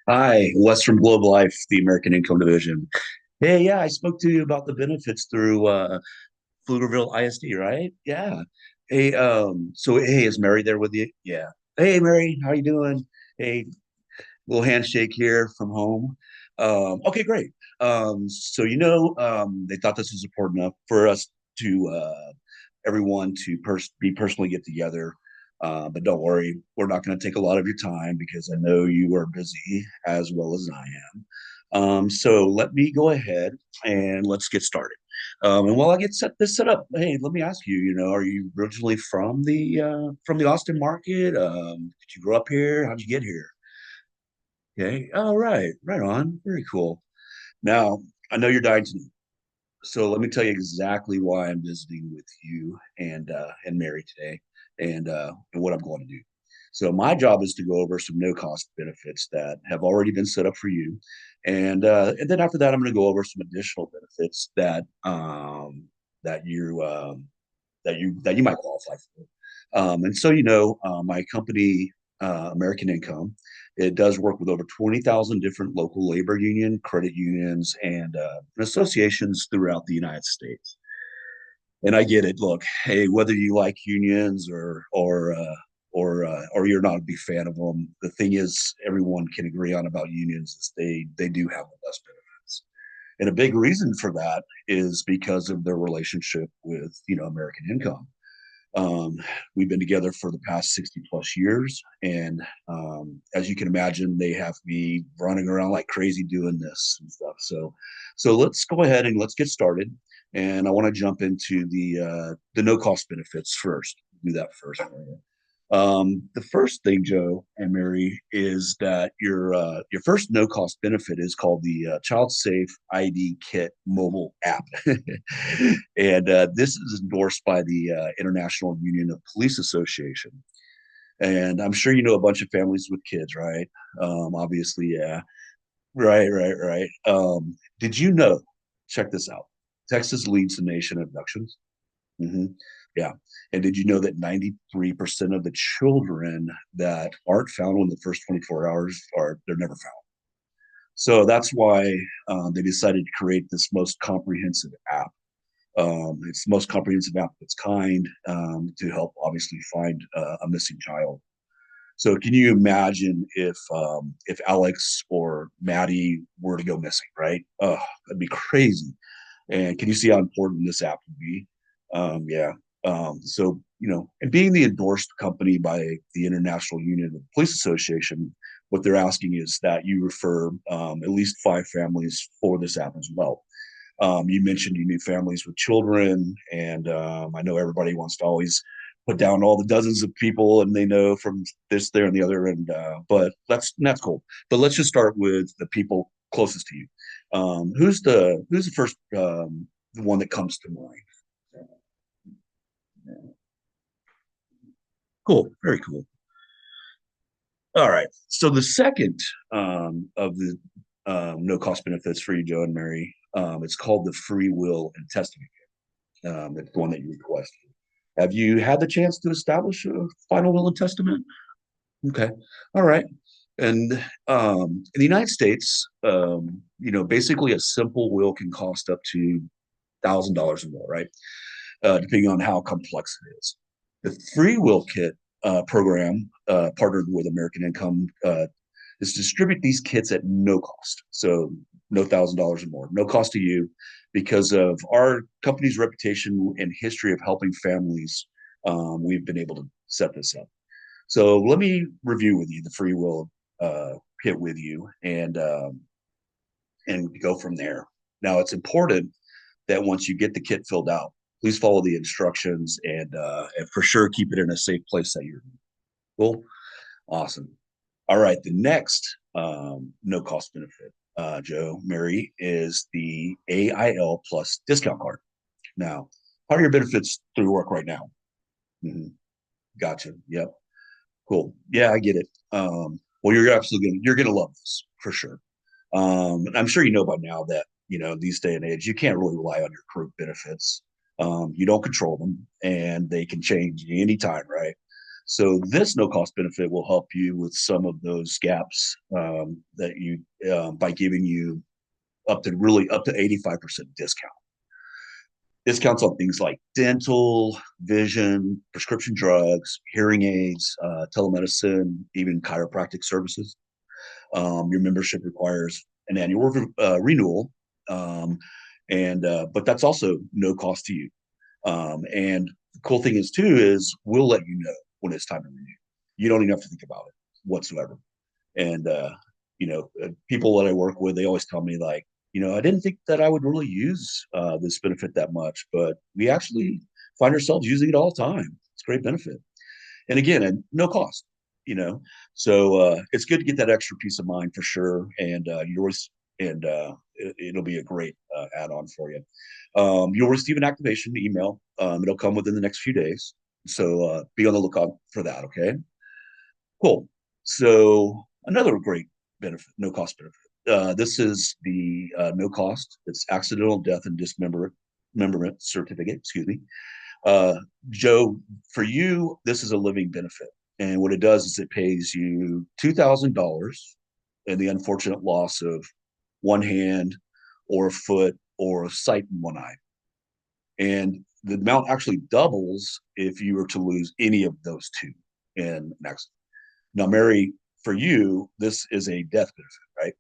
Hi, Wes from Globe Life, the American Income Division. Hey, yeah, I spoke to you about the benefits through Pflugerville ISD, right? Yeah. Hey, hey, is Mary there with you? Yeah. Hey, Mary, how you doing? Hey, little handshake here from home. Okay, great. They thought this was important enough for us to everyone to be personally get together. But don't worry, we're not going to take a lot of your time because I know you are busy as well as I am. So let me go ahead and let's get started. And while I get this set up, hey, let me ask you, are you originally from the Austin market? Did you grow up here? How'd you get here? Okay. All right. Right on. Very cool. Now, I know you're dying to know. So let me tell you exactly why I'm visiting with you and Mary today and what I'm going to do. So my job is to go over some no cost benefits that have already been set up for you. And then after that, I'm going to go over some additional benefits that you might qualify for. My company, American Income, it does work with over 20,000 different local labor union, credit unions, and associations throughout the United States. And I get it. Look, hey, whether you like unions or you're not a big fan of them, the thing is, everyone can agree on about unions is they do have the best benefits. And a big reason for that is because of their relationship with American Income. Um, we've been together for the past 60 plus years. And as you can imagine, they have me running around like crazy doing this and stuff. So let's go ahead and let's get started. And I want to jump into the no cost benefits first. Do that first. The first thing, Joe and Mary, is that your first no cost benefit is called the Child Safe ID Kit mobile app, and this is endorsed by the International Union of Police Association. And I'm sure you know a bunch of families with kids, right? Obviously, yeah. Right. Did you know? Check this out. Texas leads the nation in abductions. Hmm. Yeah. And did you know that 93% of the children that aren't found in the first 24 hours they're never found? So that's why they decided to create this most comprehensive app. It's the most comprehensive app of its kind to help obviously find a missing child. So can you imagine if Alex or Maddie were to go missing, right? Oh, that'd be crazy. And can you see how important this app would be? Yeah. And being the endorsed company by the International Union of Police Association, what they're asking is that you refer at least 5 families for this app as well. You mentioned you need families with children, and I know everybody wants to always put down all the dozens of people and they know from this, there, and the other, and but that's cool. But let's just start with the people closest to you. Who's the first the one that comes to mind? Cool, very cool. All right. So the second of the no cost benefits for you, Joe and Mary, it's called the free will and testament. It's the one that you requested. Have you had the chance to establish a final will and testament? Okay. All right. And in the United States, basically a simple will can cost up to $1,000 or more, right? Depending on how complex it is. The free will kit program, partnered with American Income, is to distribute these kits at no cost. So no $1,000 or more, no cost to you, because of our company's reputation and history of helping families. We've been able to set this up. So let me review with you the free will kit with you and go from there. Now it's important that once you get the kit filled out, please follow the instructions and for sure keep it in a safe place that you're in. Cool. Awesome. All right. The next no cost benefit, Joe, Mary, is the AIL Plus discount card. Now, how are your benefits through work right now? Hmm. Gotcha. Yep. Cool. Yeah, I get it. Well, you're gonna love this for sure. I'm sure you know by now that these day and age you can't really rely on your group benefits. You don't control them, and they can change anytime, right? So this no cost benefit will help you with some of those gaps that you by giving you up to 85% discounts on things like dental, vision, prescription drugs, hearing aids, telemedicine, even chiropractic services. Your membership requires an annual renewal, um, and but that's also no cost to you. And the cool thing is too is we'll let you know when it's time to renew. You don't even have to think about it whatsoever. And people that I work with, they always tell me like, I didn't think that I would really use this benefit that much, but we actually find ourselves using it all the time. It's a great benefit, and again, at no cost. You know, so it's good to get that extra peace of mind for sure, and it'll be a great add-on for you. You'll receive an activation email. It'll come within the next few days, so be on the lookout for that. Okay, cool. So another great benefit, no cost benefit. This is the no cost. It's accidental death and dismemberment certificate. Excuse me, uh, Joe. For you, this is a living benefit, and what it does is it pays you $2,000 in the unfortunate loss of one hand, or a foot, or a sight in one eye, and the amount actually doubles if you were to lose any of those two in an accident. Now, Mary, for you, this is a death benefit, right?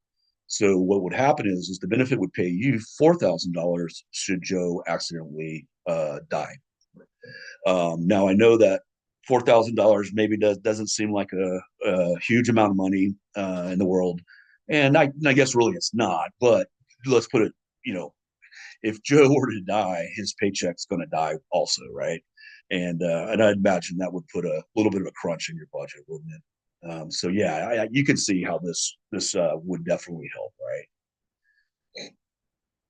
So what would happen is the benefit would pay you $4,000 should Joe accidentally die. Now I know that $4,000 maybe doesn't seem like a huge amount of money in the world, and I guess really it's not. But let's put it, if Joe were to die, his paycheck's going to die also, right? And I'd imagine that would put a little bit of a crunch in your budget, wouldn't it? So yeah, you can see how this would definitely help, right?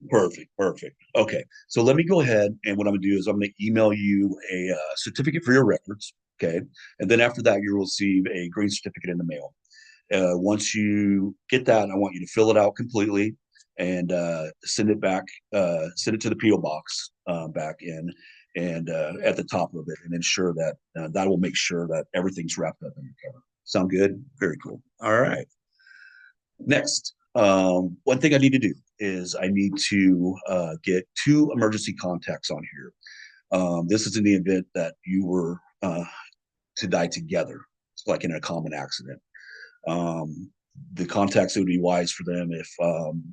Perfect, perfect. Okay, so let me go ahead, and what I'm gonna do is I'm gonna email you a certificate for your records. Okay, and then after that, you'll receive a green certificate in the mail. Once you get that, I want you to fill it out completely and send it back. Send it to the PO box back in, and at the top of it, and ensure that that will make sure that everything's wrapped up in your cover. Sound good? Very cool. All right. Next, one thing I need to do is I need to get two emergency contacts on here. This is in the event that you were to die together, like in a common accident. Um, the contacts, it would be wise for them if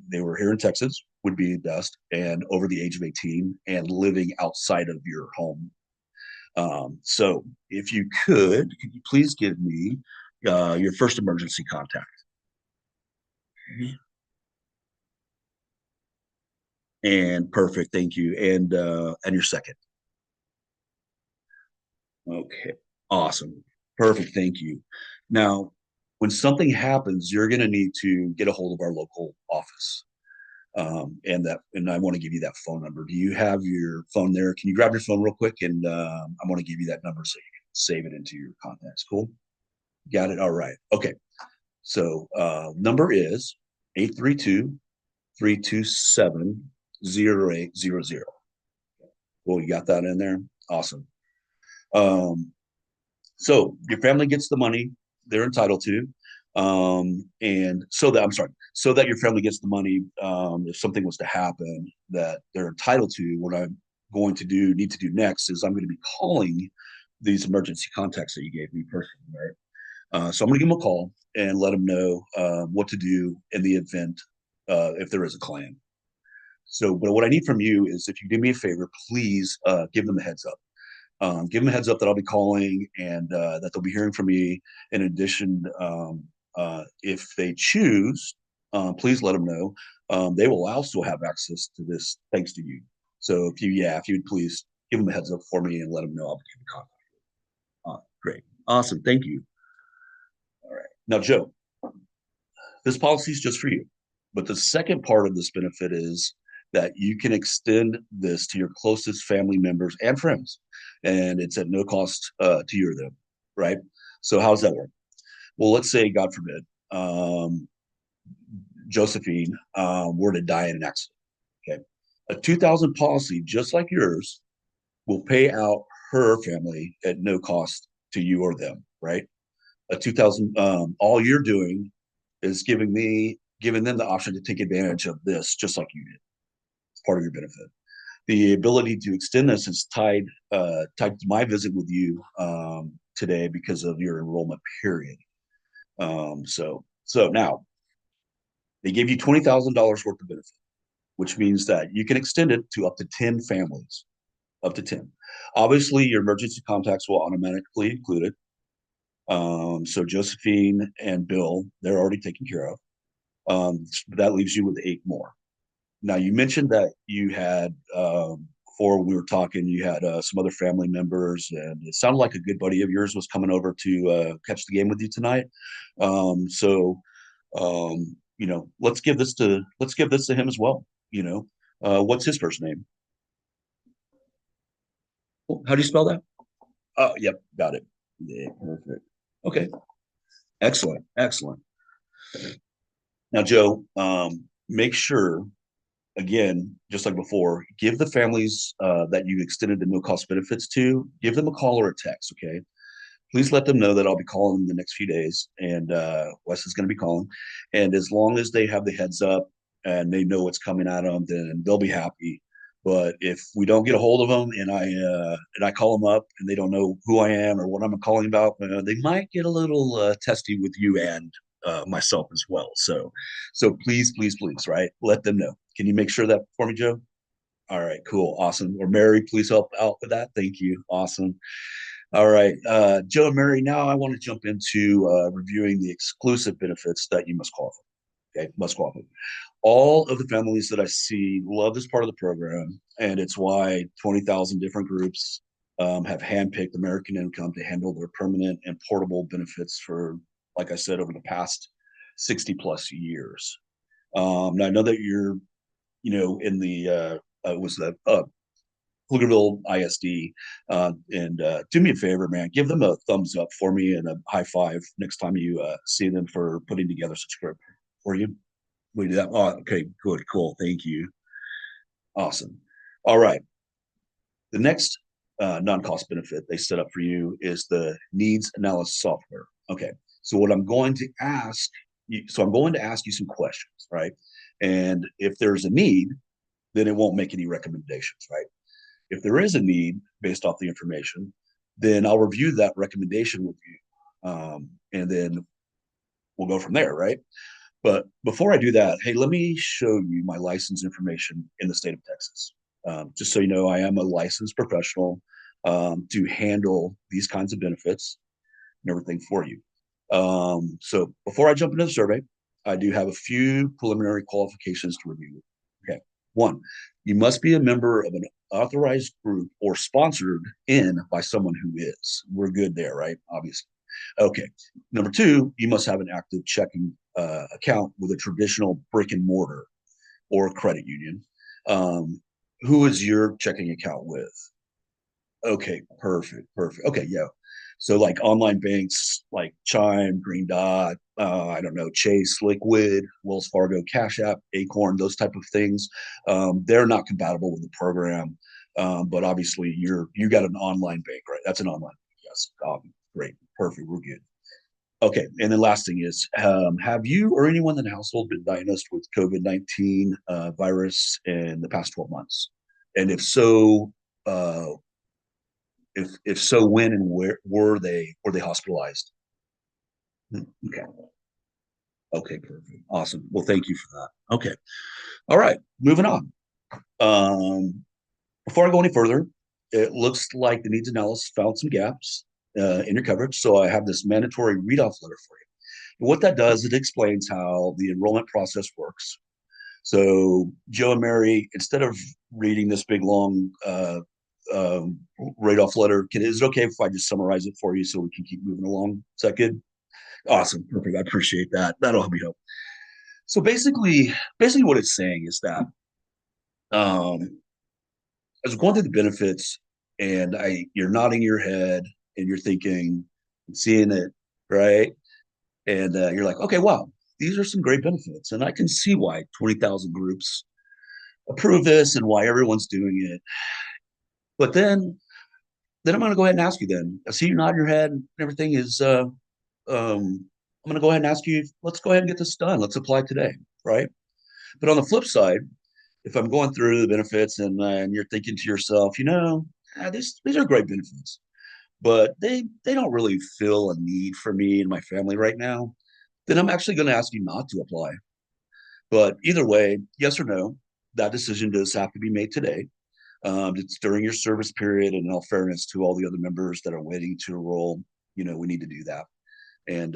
they were here in Texas, would be best, and over the age of 18 and living outside of your home. So if you could you please give me your first emergency contact? And perfect, thank you. And your second. Okay, awesome, perfect, thank you. Now, when something happens, you're going to need to get a hold of our local office, and I want to give you that phone number. Do you have your phone there? Can you grab your phone real quick, and I want to give you that number so you can save it into your contacts. Cool, got it. All right. Okay. So number is 832-327-0800. Well, you got that in there? Awesome. Um, so your family gets the money they're entitled to. And so that, I'm sorry, so that your family gets the money, if something was to happen that they're entitled to, what I'm going to need to do next is I'm going to be calling these emergency contacts that you gave me personally, right? So I'm going to give them a call and let them know what to do in the event if there is a claim. So, but what I need from you is if you do me a favor, please give them a heads up. Give them a heads up that I'll be calling and that they'll be hearing from me. In addition, if they choose, please let them know. They will also have access to this thanks to you. So if you would please give them a heads up for me and let them know I'll be in contact. Great. Awesome. Thank you. All right. Now, Joe, this policy is just for you. But the second part of this benefit is that you can extend this to your closest family members and friends, and it's at no cost to you or them, right? So how does that work? Well, let's say, God forbid, Josephine were to die in an accident. Okay, a 2,000 policy just like yours will pay out her family at no cost to you or them, right? A 2000, all you're doing is giving them the option to take advantage of this just like you did. It's part of your benefit. The ability to extend this is tied to my visit with you today because of your enrollment period. So now they gave you $20,000 worth of benefit, which means that you can extend it to up to 10 families, up to 10. Obviously, your emergency contacts will automatically include it. So Josephine and Bill, they're already taken care of. That leaves you with 8 more. Now, you mentioned that you had, before we were talking, you had some other family members, and it sounded like a good buddy of yours was coming over to catch the game with you tonight. So, let's give this to him as well. What's his first name? How do you spell that? Oh, yep, got it. Yeah, perfect. Okay, excellent, excellent. Now, Joe, make sure again, just like before, give the families that you extended the no cost benefits to, give them a call or a text. Okay. Please let them know that I'll be calling them the next few days, and Wes is going to be calling. And as long as they have the heads up and they know what's coming at them, then they'll be happy. But if we don't get a hold of them and I call them up and they don't know who I am or what I'm calling about, they might get a little testy with you and myself as well. So please, please, please, right? Let them know. Can you make sure that for me, Joe? All right, cool, awesome. Or Mary, please help out with that. Thank you. Awesome. All right, Joe and Mary, now I want to jump into reviewing the exclusive benefits that you must qualify. Okay, must qualify. All of the families that I see love this part of the program, and it's why 20,000 different groups have handpicked American Income to handle their permanent and portable benefits for, like I said, over the past 60 plus years. Now I know that you're, in the was that Pflugerville ISD. And do me a favor, man, give them a thumbs up for me and a high five next time you see them for putting together such a group for you. We do that. Oh, okay, good, cool. Thank you. Awesome. All right. The next non-cost benefit they set up for you is the needs analysis software. Okay. So what I'm going to ask you, so I'm going to ask you some questions, right? And if there's a need, then it won't make any recommendations, right? If there is a need based off the information, then I'll review that recommendation with you. And then we'll go from there, right? But before I do that, hey, let me show you my license information in the state of Texas. Just so you know, I am a licensed professional to handle these kinds of benefits and everything for you. So before I jump into the survey, I do have a few preliminary qualifications to review. Okay. One, you must be a member of an authorized group or sponsored in by someone who is. We're good there, right? Obviously. Okay. Number two, you must have an active checking account with a traditional brick and mortar or credit union. Who is your checking account with? Okay, perfect, perfect. Okay, yeah. So like online banks like Chime, Green Dot, I don't know, Chase, Liquid, Wells Fargo, Cash App, Acorn, those type of things, they're not compatible with the program. But obviously you got an online bank, right? That's an online. Yes. Great, perfect. We're good. Okay, and then last thing is, have you or anyone in the household been diagnosed with COVID-19 virus in the past 12 months? And uh, if so, when and where were they hospitalized? Okay. Okay, perfect. Awesome. Well, thank you for that. Okay. All right. Moving on. Before I go any further, it looks like the needs analysis found some gaps in your coverage. So I have this mandatory read off letter for you. And what that does, it explains how the enrollment process works. So Joe and Mary, instead of reading this big long read off letter, is it okay if I just summarize it for you so we can keep moving along? Is that good? Awesome, perfect. I appreciate that. That'll help me out. So basically, what it's saying is that as we're going through the benefits, and you're nodding your head and you're thinking, and seeing it, right? And you're like, okay, wow, these are some great benefits, and I can see why 20,000 groups approve this and why everyone's doing it. But then then I'm going to go ahead and ask you then. I see you nod your head and everything is, I'm going to go ahead and ask you, let's go ahead and get this done. Let's apply today, right? But on the flip side, if I'm going through the benefits and you're thinking to yourself, these are great benefits, but they don't really fill a need for me and my family right now, then I'm actually going to ask you not to apply. But either way, yes or no, that decision does have to be made today. It's during your service period, and in all fairness to all the other members that are waiting to enroll, we need to do that. And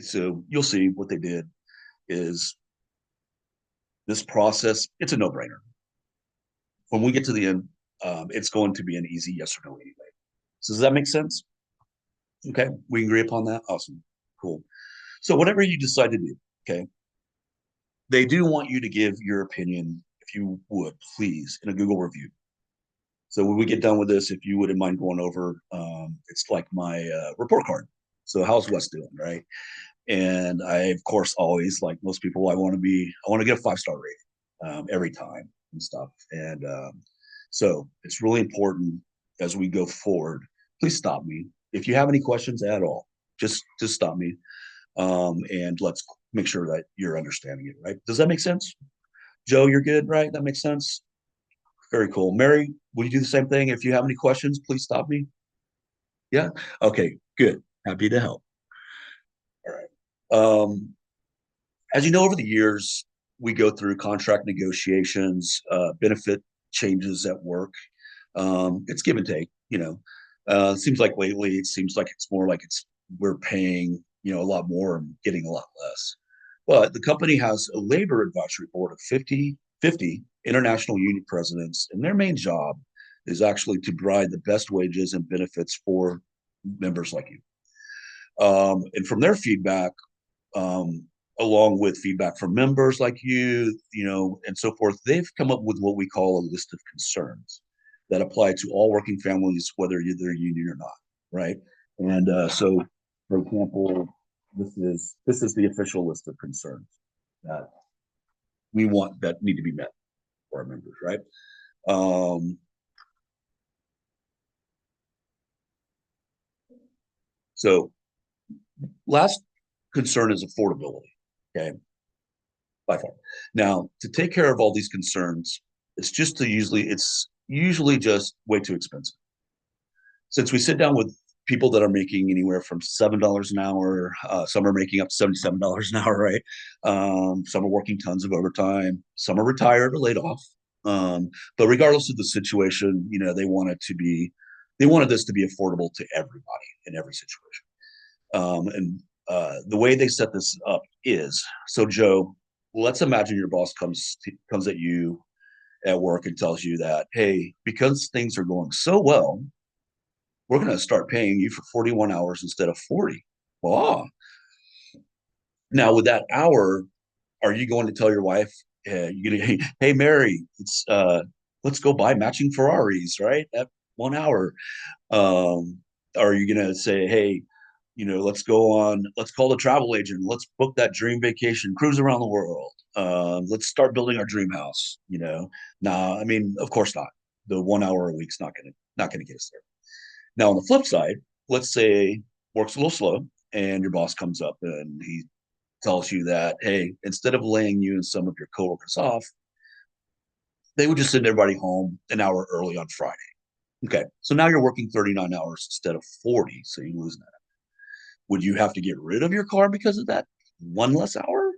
so you'll see what they did is this process. It's a no-brainer. When we get to the end, it's going to be an easy yes or no anyway. So does that make sense? Okay, we agree upon that. Awesome, cool. So whatever you decide to do, okay, they do want you to give your opinion, if you would, please, in a Google review. So when we get done with this, if you wouldn't mind going over, it's like my report card. So how's Wes doing, right? And I, of course, always like most people, I want to get a 5-star rating every time and stuff. And so it's really important as we go forward. Please stop me if you have any questions at all. Just stop me, and let's make sure that you're understanding it. Right? Does that make sense? Joe, you're good, right? That makes sense. Very cool. Mary, will you do the same thing? If you have any questions, please stop me. Yeah. Okay. Good. Happy to help. All right. As you know, over the years, we go through contract negotiations, benefit changes at work. It's give and take. It seems like lately, it seems like it's more like we're paying a lot more and getting a lot less. But the company has a labor advisory board of 50 international union presidents, and their main job is actually to provide the best wages and benefits for members like you. And from their feedback, um, along with feedback from members like and so forth, they've come up with what we call a list of concerns that apply to all working families, whether they're union or not, right? And so, for example, this is the official list of concerns that we want that need to be met for our members, right? Um, so, last concern is affordability. Okay, by far. Now, to take care of all these concerns, it's usually just way too expensive. Since we sit down with people that are making anywhere from $7 an hour, some are making up to $77 an hour, right? Some are working tons of overtime, some are retired or laid off. But regardless of the situation, they wanted this to be affordable to everybody in every situation. And the way they set this up is so, Joe, let's imagine your boss comes at you at work and tells you that, hey, because things are going so well, we're going to start paying you for 41 hours instead of 40. Well, now with that hour, are you going to tell your wife, hey, Mary, let's go buy matching Ferraris, right? At 1 hour. Um, are you going to say, hey, let's call the travel agent, let's book that dream vacation, cruise around the world. Let's start building our dream house. Nah, I mean, of course not. The 1 hour a week's not gonna get us there. Now, on the flip side, let's say work's a little slow and your boss comes up and he tells you that, hey, instead of laying you and some of your coworkers off, they would just send everybody home an hour early on Friday. Okay, so now you're working 39 hours instead of 40, so you lose that. Would you have to get rid of your car because of that one less hour?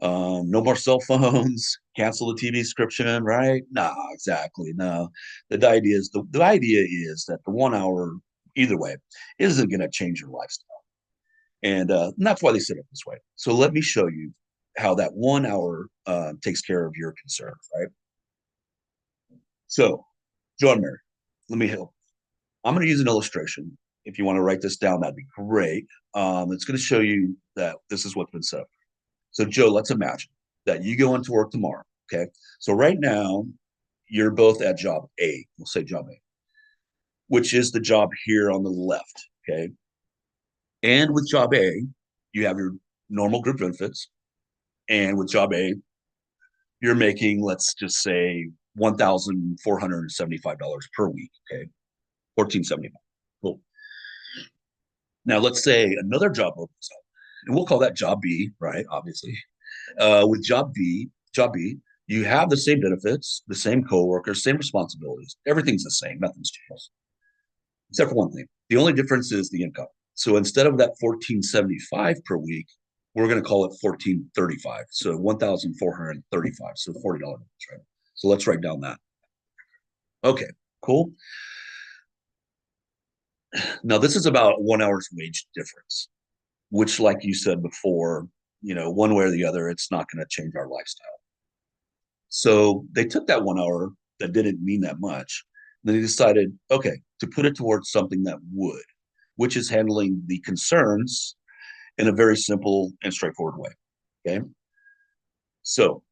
No more cell phones, cancel the TV subscription, right? No, exactly. No. The idea is that the 1 hour, either way, isn't going to change your lifestyle. And that's why they set it this way. So let me show you how that 1 hour takes care of your concerns, right? So, John Mary, let me help. I'm going to use an illustration. If you want to write this down, that'd be great. It's going to show you that this is what's been set up. So, Joe, let's imagine that you go into work tomorrow. Okay. So, right now, you're both at job A. We'll say job A, which is the job here on the left. Okay. And with job A, you have your normal group benefits. And with job A, you're making, let's just say, $1,475 per week. Okay, 1475. Cool. Now let's say another job opens up, and we'll call that job B, right? Obviously, with job B, you have the same benefits, the same coworkers, same responsibilities. Everything's the same. Nothing's changed, except for one thing. The only difference is the income. So instead of that 1475 per week, we're going to call it 1435. So 1,435. So $40, right? So let's write down that. Okay, cool. Now this is about 1 hour's wage difference, which, like you said before, one way or the other, it's not going to change our lifestyle. So they took that 1 hour that didn't mean that much. Then they decided, okay, to put it towards something that would, which is handling the concerns in a very simple and straightforward way. Okay. So,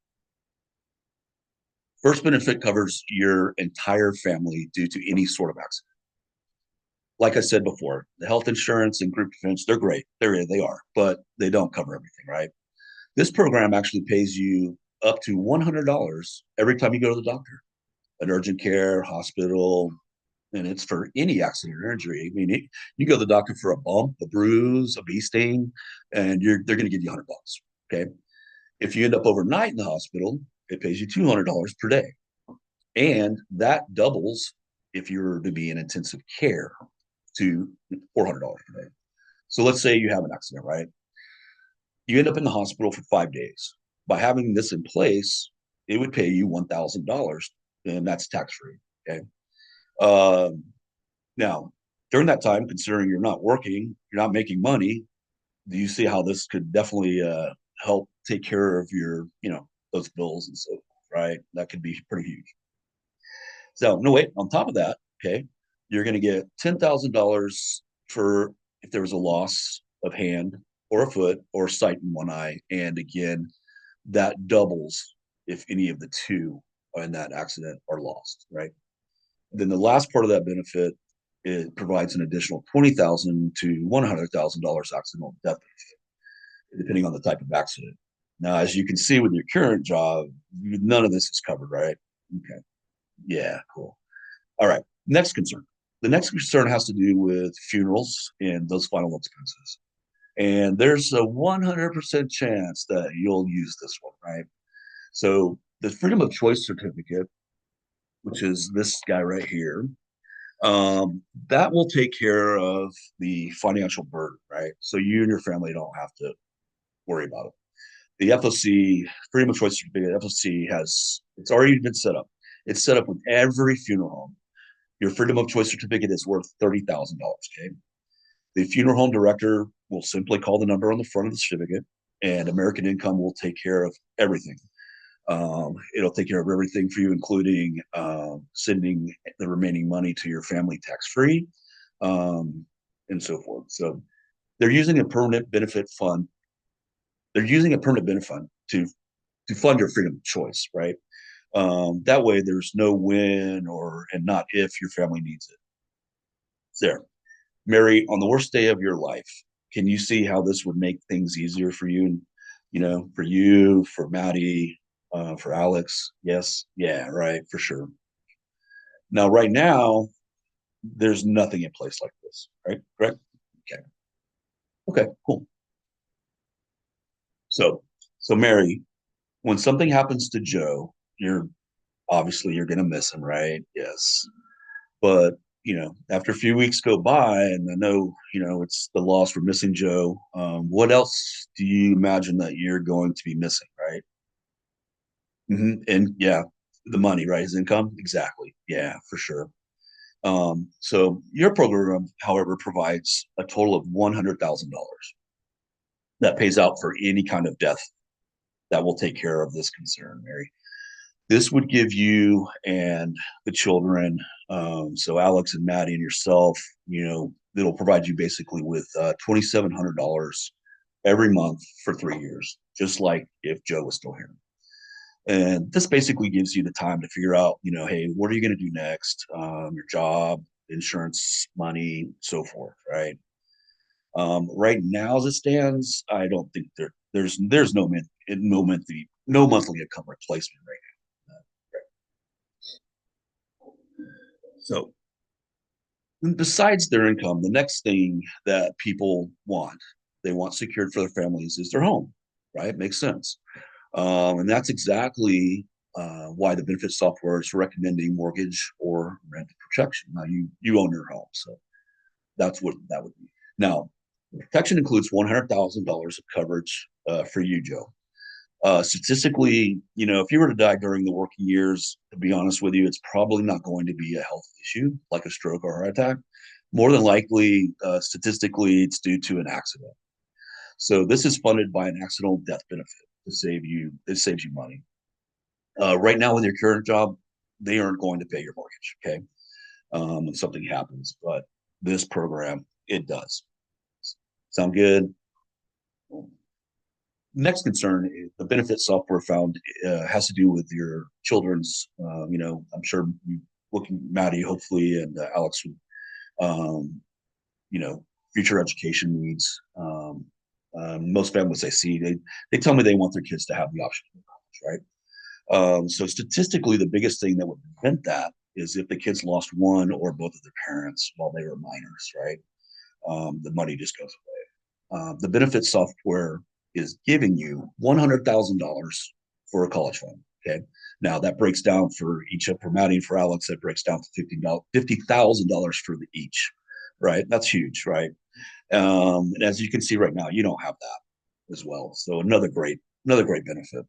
first benefit covers your entire family due to any sort of accident. Like I said before, the health insurance and group defense, they're great. They are, but they don't cover everything, right? This program actually pays you up to $100 every time you go to the doctor, an urgent care, hospital, and it's for any accident or injury. I mean, you go to the doctor for a bump, a bruise, a bee sting, and they're going to give you $100. Okay. If you end up overnight in the hospital, it pays you $200 per day. And that doubles if you're to be in intensive care to $400 per day. So let's say you have an accident, right? You end up in the hospital for 5 days. By having this in place, it would pay you $1,000, and that's tax free. Okay. Um, Now, during that time, considering you're not working, you're not making money, do you see how this could definitely help take care of your, those bills and so forth, right? That could be pretty huge. So, no, wait, on top of that, okay, you're going to get $10,000 for if there was a loss of hand or a foot or sight in one eye. And again, that doubles if any of the two in that accident are lost, right? Then the last part of that benefit, it provides an additional $20,000 to $100,000 accidental death benefit, depending on the type of accident. Now, as you can see with your current job, none of this is covered, right? Okay. Yeah, cool. All right. Next concern. The next concern has to do with funerals and those final expenses. And there's a 100% chance that you'll use this one, right? So the freedom of choice certificate, which is this guy right here, that will take care of the financial burden, right? So you and your family don't have to worry about it. The FOC, Freedom of Choice Certificate, FOC it's already been set up. It's set up with every funeral home. Your Freedom of Choice Certificate is worth $30,000. Okay. The funeral home director will simply call the number on the front of the certificate, and American Income will take care of everything. It'll take care of everything for you, including sending the remaining money to your family tax free, and so forth. So they're using a permanent benefit fund. They're using a permanent benefit fund to fund your freedom of choice, right? That way, there's no when or and not if your family needs it. It's there, Mary. On the worst day of your life, can you see how this would make things easier for you? For you, for Maddie, for Alex. Yes, yeah, right, for sure. Now, right now, there's nothing in place like this, right? Correct? Okay. Okay, cool. So, so Mary, when something happens to Joe, you're gonna miss him, right? Yes. But after a few weeks go by, and I know, it's the loss for missing Joe. What else do you imagine that you're going to be missing, right? And yeah, the money, right? His income, exactly. Yeah, for sure. So your program, however, provides a total of $100,000 that pays out for any kind of death that will take care of this concern, Mary. This would give you and the children, so Alex and Maddie and yourself, it'll provide you basically with $2,700 every month for 3 years, just like if Joe was still here. And this basically gives you the time to figure out, hey, what are you going to do next? Your job, insurance, money, so forth, right? Right now, as it stands, I don't think there's no monthly income replacement right now. So besides their income, the next thing that people want, they want secured for their families is their home, right? Makes sense. And that's exactly why the benefit software is recommending mortgage or rent protection. Now you own your home, so that's what that would be. Now, protection includes $100,000 of coverage for you, Joe. Statistically, if you were to die during the working years, to be honest with you, it's probably not going to be a health issue like a stroke or heart attack. More than likely, statistically, it's due to an accident. So this is funded by an accidental death benefit to save you. It saves you money. Right now, with your current job, they aren't going to pay your mortgage. Okay, when something happens, but this program it does. Sound good? Next concern is the benefit software found has to do with your children's. I'm sure you looking Maddie, hopefully, and Alex, um, future education needs. Most families I see, they tell me they want their kids to have the option of college, right? So statistically, the biggest thing that would prevent that is if the kids lost one or both of their parents while they were minors, right? The money just goes away. The benefit software is giving you $100,000 for a college fund. Okay. Now that breaks down for each for Maddie and for Alex, that breaks down to $50,000 for the each, right? That's huge, right? And as you can see right now, you don't have that as well. So another great benefit.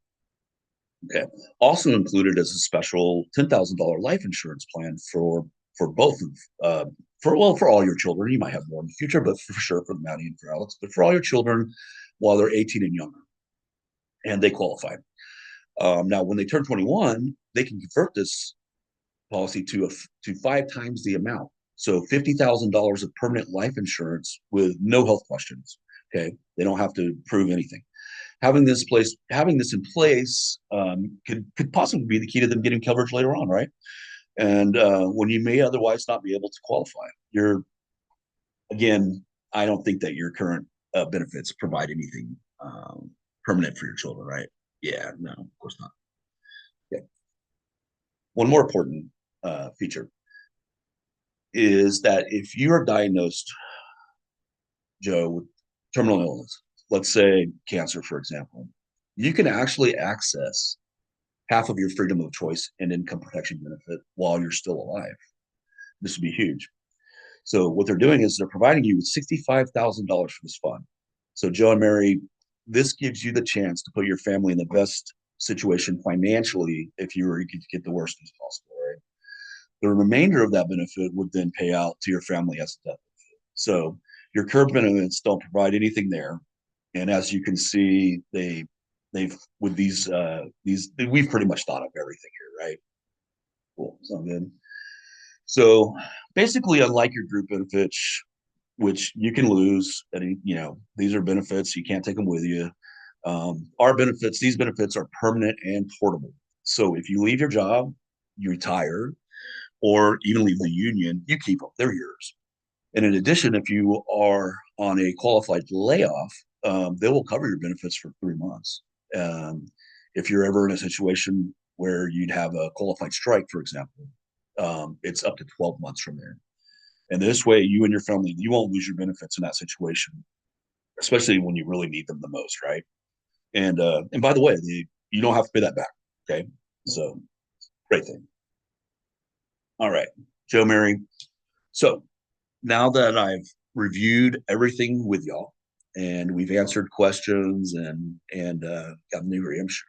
Okay. Also included is a special $10,000 life insurance plan for both of for all your children. You might have more in the future, but for sure for Maddie and for Alex, but for all your children while they're 18 and younger, and they qualify. Now, when they turn 21, they can convert this policy to 5 times the amount. So $50,000 of permanent life insurance with no health questions. Okay, they don't have to prove anything. Having this in place could possibly be the key to them getting coverage later on, right? And when you may otherwise not be able to qualify. You're again, I don't think that your current benefits provide anything permanent for your children, right? Yeah, no, of course not. Yeah. One more important feature is that if you are diagnosed, Joe, with terminal illness, let's say cancer, for example, you can actually access half of your freedom of choice and income protection benefit while you're still alive. This would be huge. So what they're doing is they're providing you with $65,000 for this fund. So Joe and Mary, this gives you the chance to put your family in the best situation financially if you could get the worst as possible, right? The remainder of that benefit would then pay out to your family as a death benefit. So your current benefits don't provide anything there. And as you can see, they've with these we've pretty much thought of everything here, right? Cool. Sound good. So basically, unlike your group benefits, which you can lose, these are benefits, you can't take them with you. These benefits are permanent and portable. So if you leave your job, you retire, or even leave the union, you keep them, they're yours. And in addition, if you are on a qualified layoff, they will cover your benefits for 3 months. Um, if you're ever in a situation where you'd have a qualified strike, for example, it's up to 12 months from there. And this way, you and your family, you won't lose your benefits in that situation, especially when you really need them the most, right? And by the way, you don't have to pay that back. Okay, so great thing. All right, Joe, Mary. So now that I've reviewed everything with y'all, and we've answered questions and got new answers,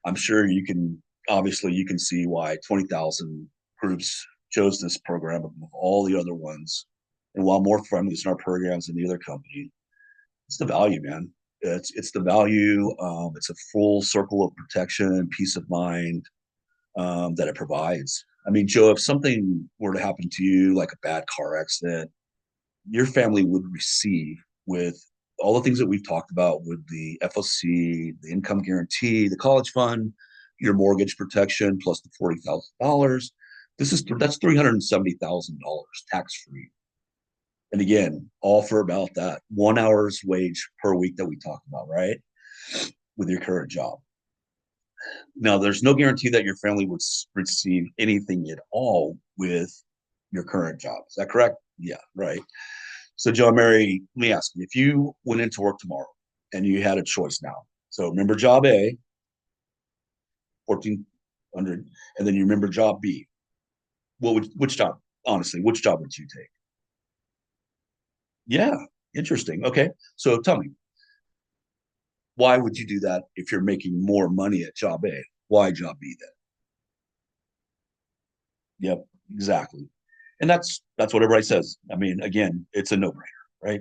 I'm sure you can obviously you can see why 20,000 groups chose this program above all the other ones. And while more friendly in our programs than the other company, it's the value, man. It's the value. It's a full circle of protection and peace of mind that it provides. I mean, Joe, if something were to happen to you, like a bad car accident, your family would receive with all the things that we've talked about with the FOC, the income guarantee, the college fund, your mortgage protection, plus the $40,000. That's $370,000 tax free. And again, all for about that 1 hour's wage per week that we talked about, right? With your current job. Now, there's no guarantee that your family would receive anything at all with Your current job. Is that correct? Yeah, right. So, John Mary, let me ask you, if you went into work tomorrow and you had a choice now, so remember job A, 1400, and then you remember job B, which job, honestly, which job would you take? Yeah, interesting. Okay. So tell me, why would you do that if you're making more money at job A? Why job B then? Yep, exactly. And that's what everybody says. I mean, again, it's a no-brainer, right?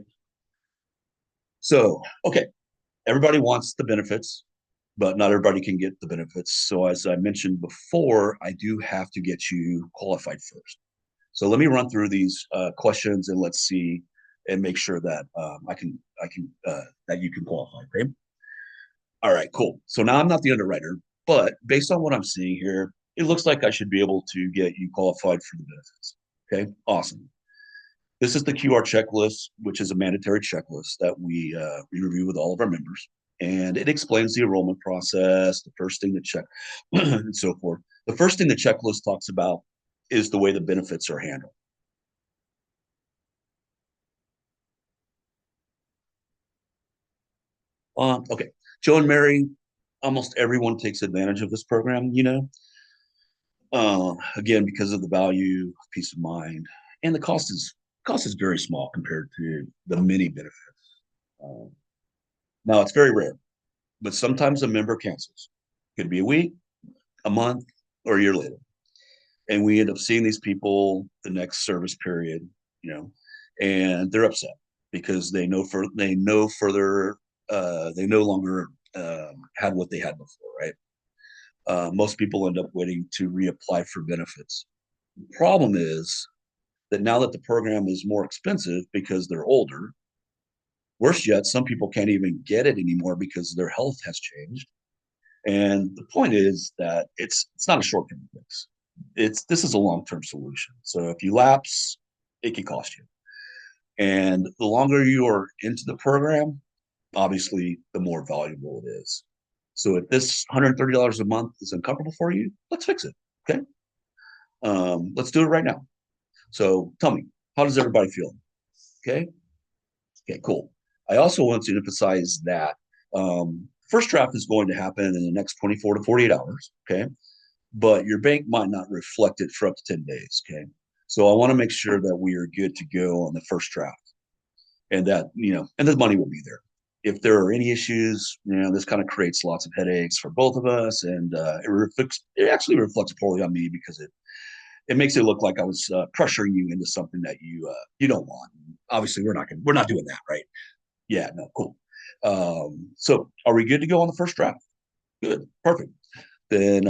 So, okay, everybody wants the benefits, but not everybody can get the benefits. So, as I mentioned before, I do have to get you qualified first. So, let me run through these questions and let's see and make sure that I can that you can qualify. Okay. All right. Cool. So now I'm not the underwriter, but based on what I'm seeing here, it looks like I should be able to get you qualified for the benefits. Okay. Awesome. This is the QR checklist, which is a mandatory checklist that we review with all of our members, and it explains the enrollment process, the first thing to check, and so forth. The first thing the checklist talks about is the way the benefits are handled. Okay, Joe and Mary, almost everyone takes advantage of this program. Again because of the value, peace of mind, and the cost is very small compared to the many benefits. Um, Now it's very rare, but sometimes a member cancels. Could be a week, a month, or a year later. And we end up seeing these people the next service period, you know, and they're upset because they no longer had what they had before, right? Most people end up waiting to reapply for benefits. The problem is that now that the program is more expensive because they're older, worse yet, some people can't even get it anymore because their health has changed. And the point is that it's not a short term fix. This is a long term solution. So if you lapse, it can cost you. And the longer you are into the program, obviously, the more valuable it is. So if this $130 a month is uncomfortable for you, let's fix it. Okay. Let's do it right now. So tell me, how does everybody feel? Okay. Okay, cool. I also want to emphasize that first draft is going to happen in the next 24 to 48 hours. Okay. But your bank might not reflect it for up to 10 days. Okay. So I want to make sure that we are good to go on the first draft and that, and the money will be there. If there are any issues, this kind of creates lots of headaches for both of us. And it actually reflects poorly on me because it makes it look like I was pressuring you into something that you don't want. Obviously, we're not doing that, right? Yeah, no, cool. So are we good to go on the first draft? Good, perfect. Then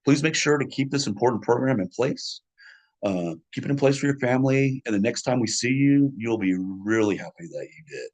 please make sure to keep this important program in place. Keep it in place for your family, and the next time we see you, you'll be really happy that you did.